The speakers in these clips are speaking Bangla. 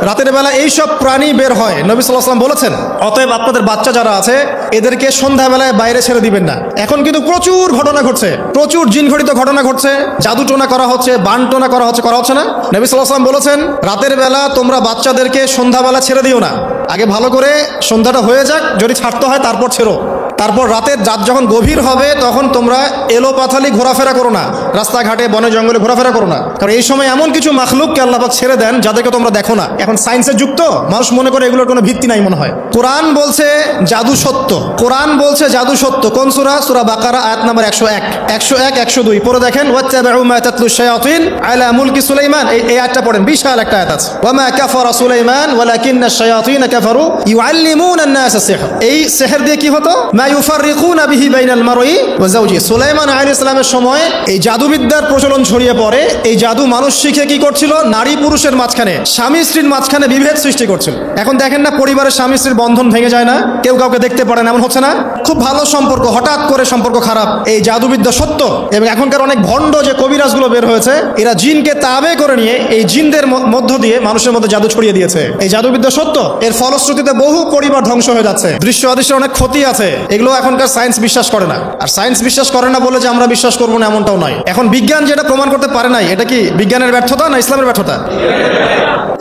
রাতের বেলা এই সব প্রাণী বের হয়, নবী সাল্লাল্লাহু আলাইহি ওয়াসাল্লাম বলেছেন। অতএব আপনাদের বাচ্চা যারা আছে এদেরকে সন্ধ্যাবেলায় বাইরে ছেড়ে দিবেন না। এখন কিন্তু প্রচুর ঘটনা ঘটছে, প্রচুর জিনঘটিত ঘটনা ঘটছে, জাদু টোনা করা হচ্ছে, বান টোনা করা হচ্ছে না? নবী সাল্লাল্লাহু আলাইহি ওয়াসাল্লাম বলেছেন রাতের বেলা তোমরা বাচ্চাদেরকে সন্ধ্যাবেলা ছেড়ে দিও না, আগে ভালো করে সন্ধ্যাটা হয়ে যাক, যদি ছাড়তে হয় তারপর ছেড়ো। তারপর রাতের রাত যখন গভীর হবে তখন তোমরা এলো পাথালি ঘোরাফেরা করো না, রাস্তাঘাটে বনে জঙ্গলে ঘোরাফেরা করো না, কারণ এই সময় এমন কিছু মাখলুককে আল্লাহ পাক ছেড়ে দেন যাদেরকে তোমরা দেখো না। এখন সায়েন্সের যুক্ত মানুষ মনে করে এগুলোর কোনো ভিত্তি নাই মনে হয়। কোরআন বলছে জাদু সত্য, কোরআন বলছে জাদু সত্য। কোন সূরা? সূরা বাকারা আয়াত নাম্বার 101, 102 পড়ে দেখেন। ওয়াত্তাবিউ মা তাতলু শায়াতিন আলা মুলকি সুলাইমান, এই আয়াতটা পড়েন, বিশাল একটা আয়াত আছে। ওয়া মা কাফারা সুলাইমান ওয়ালাকিন্না শায়াতিন কাফারু ইউআল্লিমুনা আন-নাস সিহর। এই সিহর দিয়ে কি হতো? মা ইউফাররিকুনা বিহি বাইনাল মারই ওয়া যাওজি। সুলাইমান আলাইহিস সালামের সময় এই জাদুবিদ্যার প্রচলন ছড়িয়ে পড়ে। এই জাদু মানুষ শিখে কি করছিল? নারী পুরুষের মাঝখানে, স্বামী স্ত্রীর মাঝখানে বিভেদ সৃষ্টি করছিল। এখন দেখেন না, পরিবারের স্বামী স্ত্রীর বন্ধন ভেঙে যায় না, কেউ কাউকে দেখতে পারে না, এমন হচ্ছে না? খুব ভালো সম্পর্ক হঠাৎ করে সম্পর্ক খারাপ। এই জাদুবিদ্যা সত্য। এবং এখনকার অনেক ভণ্ড যে কবিরাজগুলো বের হয়েছে, এরা জিনকে তাবে করে নিয়ে এই জিনদের মধ্য দিয়ে মানুষের মধ্যে জাদু ছড়িয়ে দিয়েছে। এই জাদুবিদ্যা সত্য। এর ফলশ্রুতিতে বহু পরিবার ধ্বংস হয়ে যাচ্ছে। দৃশ্য অদৃশ্যের অনেক ক্ষতি আছে। এগুলো এখনকার সায়েন্স বিশ্বাস করে না। আর সায়েন্স বিশ্বাস করে না বলে যে আমরা বিশ্বাস করবো না এমনটাও নয়। এখন বিজ্ঞান যেটা প্রমাণ করতে পারে নাই, এটা কি বিজ্ঞানের ব্যর্থতা না ইসলামের ব্যর্থতা?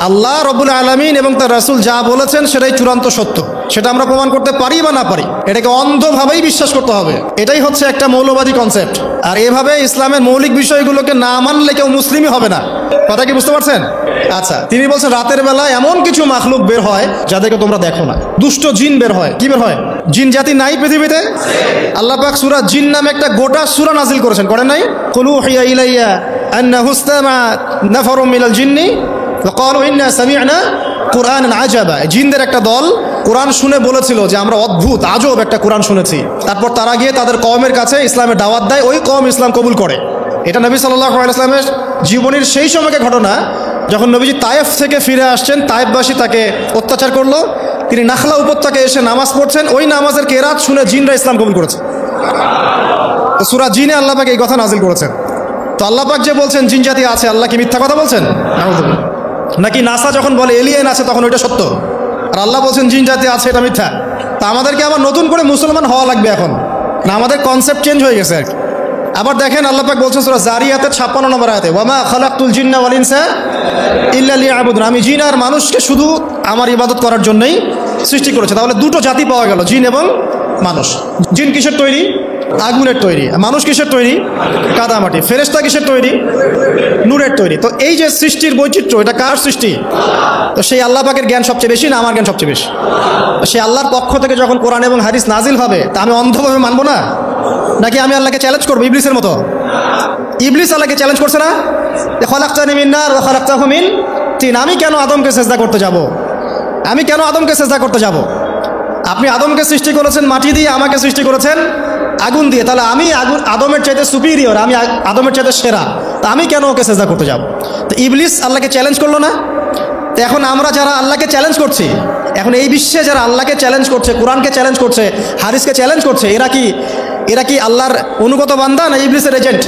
আল্লাহ রব্বুল আলামিন এবং তার রাসূল যা বলেছেন সেটাই চূড়ান্ত সত্য। সেটা আমরা প্রমাণ করতে পারি বা না পারি, এটাকে অন্ধভাবেই বিশ্বাস করতে হবে। এটাই হচ্ছে একটা মৌলবাদী কনসেপ্ট। আর এভাবে ইসলামের মৌলিক বিষয়গুলোকে না মানলে কেউ মুসলিমই হবে না। কথা কি বুঝতে পারছেন? আচ্ছা, তিনি বলছেন রাতের বেলা এমন কিছু মাখলুক বের হয় যাদেরকে তোমরা দেখো না। দুষ্ট জিন বের হয়। কি বের হয়? জিন জাতি নাই পৃথিবীতে? আল্লাহ পাক সূরা জিন নামে একটা গোটা সূরা নাজিল করেছেন, করেন নাই? কুল উহিয়া ইলাইয়া আন্নাহু ইসতামা নাফারুম মিনাল জিন্নি ওয়া ক্বালু ইন্না সামি'না কুরআনান আজাবা। জিনদের একটা দল কোরআন শুনে বলেছিল যে আমরা অদ্ভুত আজব একটা কোরআন শুনেছি। তারপর তারা গিয়ে তাদের কওমের কাছে ইসলামের দাওয়াত দেয়, ওই কওম ইসলাম কবুল করে। এটা নবী সাল্লাল্লাহু আলাইহি ওয়াসাল্লামের জীবনের সেই সময়কার ঘটনা, যখন নবীজি তায়েফ থেকে ফিরে আসছেন। তায়েফবাসী তাকে অত্যাচার করলো। তিনি নাখলা উপত্যকায় এসে নামাজ পড়ছেন। ওই নামাজের কেরাত শুনে জিনরা ইসলাম কবুল করেছে। তো সূরা জিনে আল্লাহ পাক এই কথা নাজিল করেছেন। তো আল্লাহ পাক যে বলছেন জিন জাতি আছে, আল্লাহ কি মিথ্যা কথা বলছেন? নাকি নাসা যখন বলে এলিয়েন আছে তখন ওইটা সত্য, আর আল্লাহ বলছেন জিন জাতি আছে, এটা মিথ্যা? তা আমাদেরকে আবার নতুন করে মুসলমান হওয়া লাগবে এখন, না আমাদের কনসেপ্ট চেঞ্জ হয়ে গেছে আর কি। আবার দেখেন আল্লাহ পাক বলছেন সূরা জারিয়াতের 56 নম্বর আয়াতে, ওয়ামা খালাকতুল জিন্না ওয়াল ইনসা ইল্লা লিয়াবুদুন। আমি জিন আর মানুষকে শুধু আমার ইবাদত করার জন্যই সৃষ্টি করেছে। তাহলে দুটো জাতি পাওয়া গেল, জিন এবং মানুষ। জিন কিসের তৈরি? আগুনের তৈরি। মানুষ কিসের তৈরি? কাদামাটি। ফেরেশতা কিসের তৈরি? নূরের তৈরি। তো এই যে সৃষ্টির বৈচিত্র্য, এটা কার সৃষ্টি? তো সেই আল্লাহ পাকের জ্ঞান সবচেয়ে বেশি না আমার জ্ঞান সবচেয়ে বেশি? সেই আল্লাহর পক্ষ থেকে যখন কোরআন এবং হাদিস নাজিল হবে, তা আমি অন্ধভাবে মানবো না? নাকি আমি আল্লাহকে চ্যালেঞ্জ করবো ইবলিসের মতো? ইবলিস আল্লাহকে চ্যালেঞ্জ করছে না? খলাকতানি মিন নার ওয়া খলাকতাহু মিন তিন। আমি কেন আদমকে সিজদা করতে যাব? আমি কেন আদমকে সিজদা করতে যাব? আপনি আদমকে সৃষ্টি করেছেন মাটি দিয়ে, আমাকে সৃষ্টি করেছেন আগুন দিয়ে। তাহলে আমি আদমের চাইতে সুপিরিয়র, আমি আদমের চাইতে সেরা, তা আমি কেন ওকে সিজদা করতে যাব? তো ইবলিস আল্লাহকে চ্যালেঞ্জ করলো না? তো এখন আমরা যারা আল্লাহকে চ্যালেঞ্জ করছি, এখন এই বিশ্বে যারা আল্লাহকে চ্যালেঞ্জ করছে, কোরআনকে চ্যালেঞ্জ করছে, হাদিসকে চ্যালেঞ্জ করছে, এরা কি আল্লাহর অনুগত বান্দা না ইবলিসের এজেন্ট?